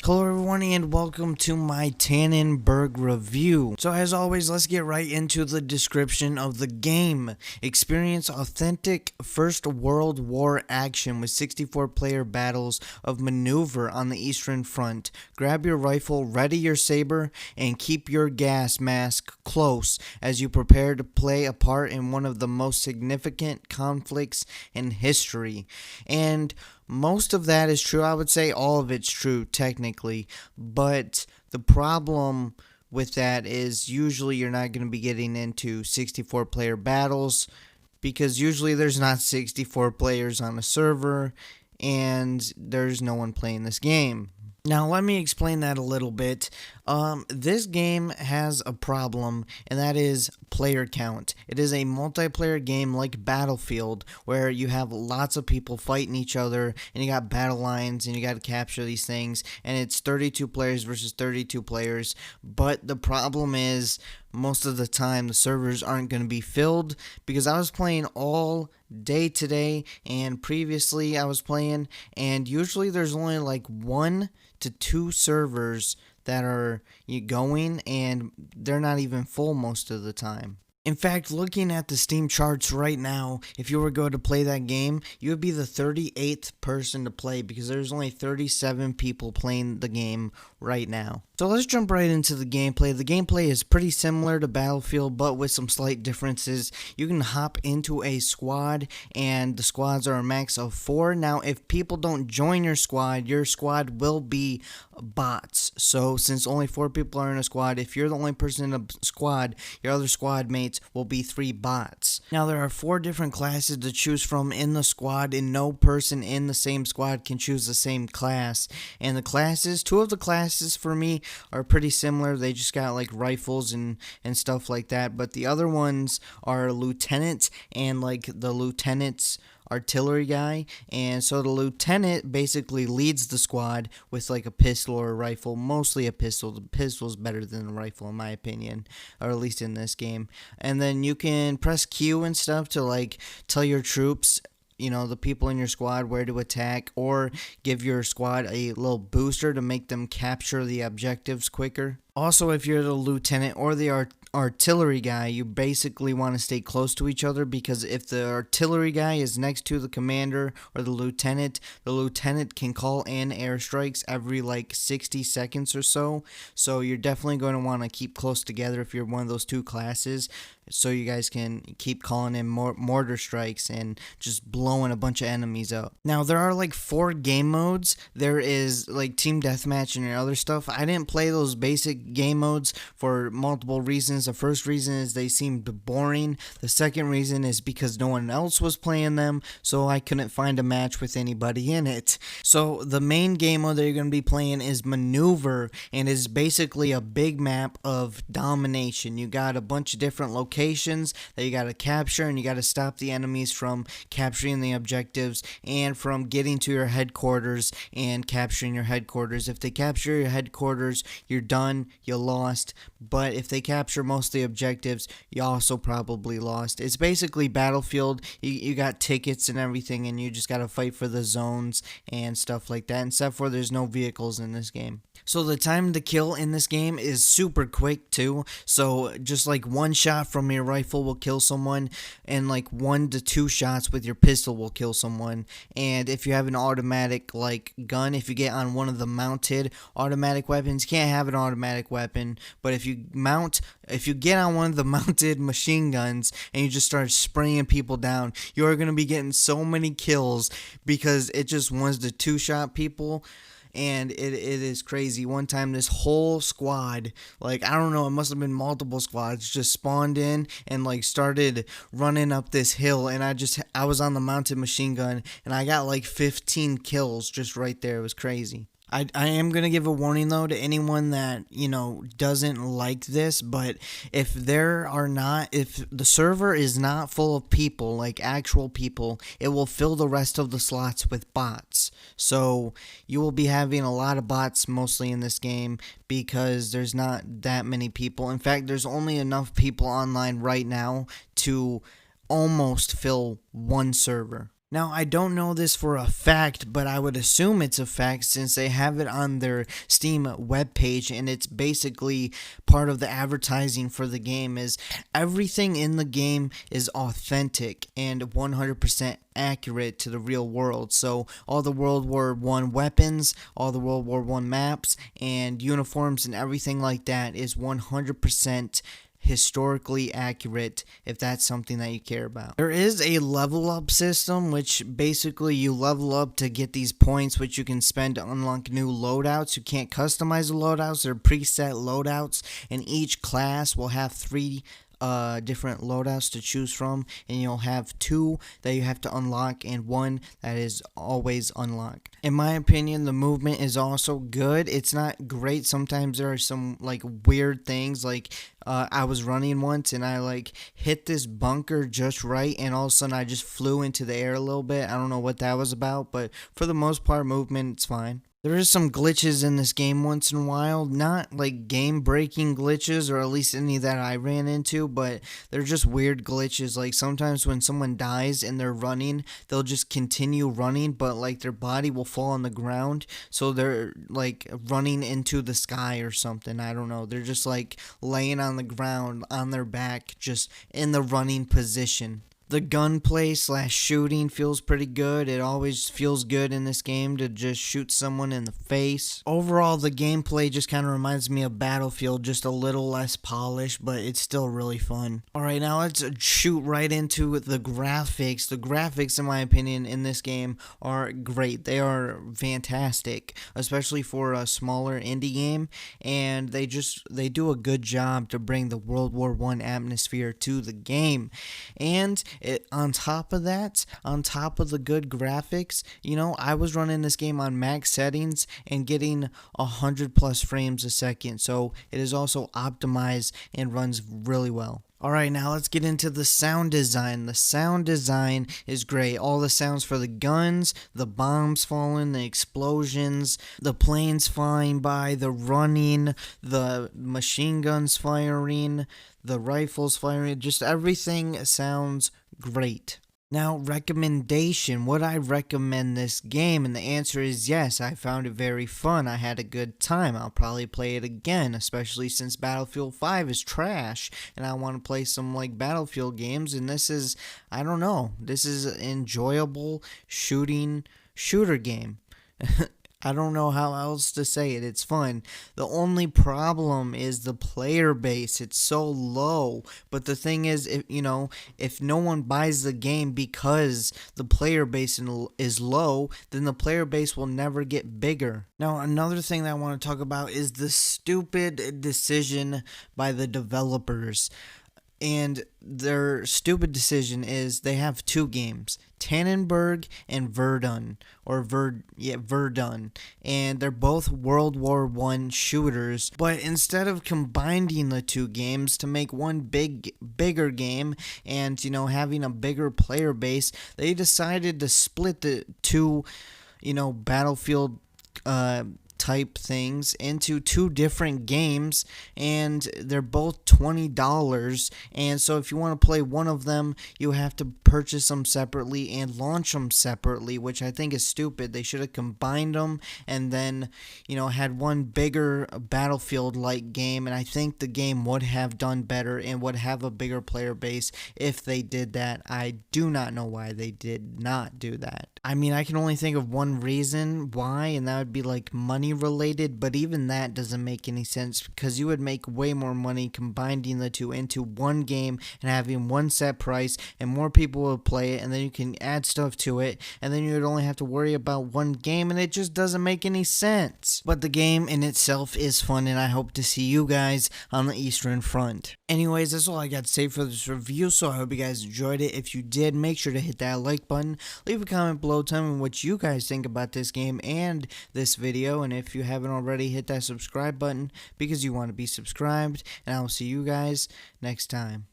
Hello everyone and welcome to my Tannenberg review. So as always, let's get right into the description of the game. Experience authentic First World War action with 64 player battles of maneuver on the Eastern Front. Grab your rifle, ready your saber, and keep your gas mask close as you prepare to play a part in one of the most significant conflicts in history. And most of that is true. I would say all of it's true, technically. But the problem with that is usually you're not going to be getting into 64 player battles because usually there's not 64 players on a server and there's no one playing this game. Now, let me explain that a little bit. This game has a problem, and that is player count. It is a multiplayer game like Battlefield, where you have lots of people fighting each other, and you got battle lines, and you got to capture these things, and it's 32 players versus 32 players. But the problem is, most of the time, the servers aren't going to be filled, because I was playing all day today, and previously I was playing, and usually there's only like 1 to 2 servers that are going, and they're not even full most of the time. In fact, looking at the Steam charts right now, if you were going to play that game, you would be the 38th person to play because there's only 37 people playing the game right now. So let's jump right into the gameplay. The gameplay is pretty similar to Battlefield, but with some slight differences. You can hop into a squad, and the squads are a max of 4. Now, if people don't join your squad will be bots. So since only 4 people are in a squad, if you're the only person in a squad, your other squad mates will be 3 bots. Now, there are 4 different classes to choose from in the squad, and no person in the same squad can choose the same class. And the classes, 2 of the classes for me are pretty similar. They just got like rifles and stuff like that, but the other ones are lieutenant and like the lieutenant's artillery guy. And so the lieutenant basically leads the squad with like a pistol or a rifle, mostly a pistol. The pistol's better than a rifle in my opinion, or at least in this game. And then you can press Q and stuff to like tell your troops, you know, the people in your squad where to attack, or give your squad a little booster to make them capture the objectives quicker. Also, if you're the lieutenant or the artillery guy, you basically want to stay close to each other, because if the artillery guy is next to the commander or the lieutenant can call in airstrikes every like 60 seconds or so. So you're definitely going to want to keep close together if you're one of those 2 classes, so you guys can keep calling in mortar strikes and just blowing a bunch of enemies up. Now, there are like 4 game modes. There is like team deathmatch and other stuff. I didn't play those basic game modes for multiple reasons. The first reason is they seemed boring. The second reason is because no one else was playing them, so I couldn't find a match with anybody in it. So the main game mode that you're going to be playing is Maneuver, and is basically a big map of domination. You got a bunch of different locations that you got to capture, and you got to stop the enemies from capturing the objectives and from getting to your headquarters and capturing your headquarters. If they capture your headquarters, you're done, you lost. But if they capture most of the objectives, you also probably lost. It's basically Battlefield. You got tickets and everything, and you just got to fight for the zones and stuff like that, except for there's no vehicles in this game. So the time to kill in this game is super quick too. So just like 1 shot from your rifle will kill someone, and like 1 to 2 shots with your pistol will kill someone. And if you have an automatic like gun, if you get on one of the mounted automatic weapons, you can't have an automatic weapon, but if you get on one of the mounted machine guns and you just start spraying people down, you're going to be getting so many kills, because it just 1 to 2 shot people. And it is crazy. One time this whole squad, like, I don't know, it must have been multiple squads, just spawned in and like started running up this hill, and I was on the mounted machine gun, and I got like 15 kills just right there. It was crazy. I am going to give a warning though to anyone that, you know, doesn't like this, but if the server is not full of people, like actual people, it will fill the rest of the slots with bots. So you will be having a lot of bots mostly in this game, because there's not that many people. In fact, there's only enough people online right now to almost fill one server. Now, I don't know this for a fact, but I would assume it's a fact since they have it on their Steam webpage, and it's basically part of the advertising for the game is everything in the game is authentic and 100% accurate to the real world. So all the World War One weapons, all the World War One maps, and uniforms and everything like that is 100% historically accurate if that's something that you care about. There is a level up system, which basically you level up to get these points which you can spend to unlock new loadouts. You can't customize the loadouts, they're preset loadouts, and each class will have 3 different loadouts to choose from, and you'll have 2 that you have to unlock and 1 that is always unlocked. In my opinion, the movement is also good. It's not great. Sometimes there are some like weird things, like I was running once and I like hit this bunker just right, and all of a sudden I just flew into the air a little bit. I don't know what that was about, but for the most part, movement, it's fine. There is some glitches in this game once in a while, not like game-breaking glitches, or at least any that I ran into, but they're just weird glitches. Like sometimes when someone dies and they're running, they'll just continue running, but like their body will fall on the ground, so they're like running into the sky or something. I don't know. They're just like laying on the ground on their back, just in the running position. The gunplay / shooting feels pretty good. It always feels good in this game to just shoot someone in the face. Overall, the gameplay just kind of reminds me of Battlefield, just a little less polished, but it's still really fun. Alright, now let's shoot right into the graphics. The graphics, in my opinion, in this game are great. They are fantastic, especially for a smaller indie game, and they do a good job to bring the World War I atmosphere to the game. And on top of that, on top of the good graphics, I was running this game on max settings and getting 100+ frames a second, so it is also optimized and runs really well. Alright, now let's get into the sound design. The sound design is great. All the sounds for the guns, the bombs falling, the explosions, the planes flying by, the running, the machine guns firing, the rifles firing, just everything sounds great. Now, recommendation. Would I recommend this game? And the answer is yes. I found it very fun. I had a good time. I'll probably play it again, especially since Battlefield 5 is trash and I want to play some like Battlefield games, and this is, I don't know, this is an enjoyable shooter game. I don't know how else to say it. It's fun. The only problem is the player base. It's so low. But the thing is, if no one buys the game because the player base is low, then the player base will never get bigger. Now, another thing that I want to talk about is the stupid decision by the developers. And their stupid decision is they have 2 games, Tannenberg and Verdun, and they're both World War I shooters. But instead of combining the 2 games to make one bigger game and having a bigger player base, they decided to split the 2 Battlefield type things into 2 different games, and they're both $20, and so if you want to play one of them, you have to purchase them separately and launch them separately, which I think is stupid. They should have combined them and then had one bigger Battlefield-like game, and I think the game would have done better and would have a bigger player base if they did that. I do not know why they did not do that. I mean, I can only think of one reason why, and that would be like money related, but even that doesn't make any sense because you would make way more money combining the 2 into one game and having one set price, and more people would play it, and then you can add stuff to it, and then you would only have to worry about one game, and it just doesn't make any sense. But the game in itself is fun, and I hope to see you guys on the Eastern Front. Anyways, that's all I got to say for this review, so I hope you guys enjoyed it. If you did, make sure to hit that like button, leave a comment below telling me what you guys think about this game and this video, and if you haven't already, hit that subscribe button because you want to be subscribed, and I will see you guys next time.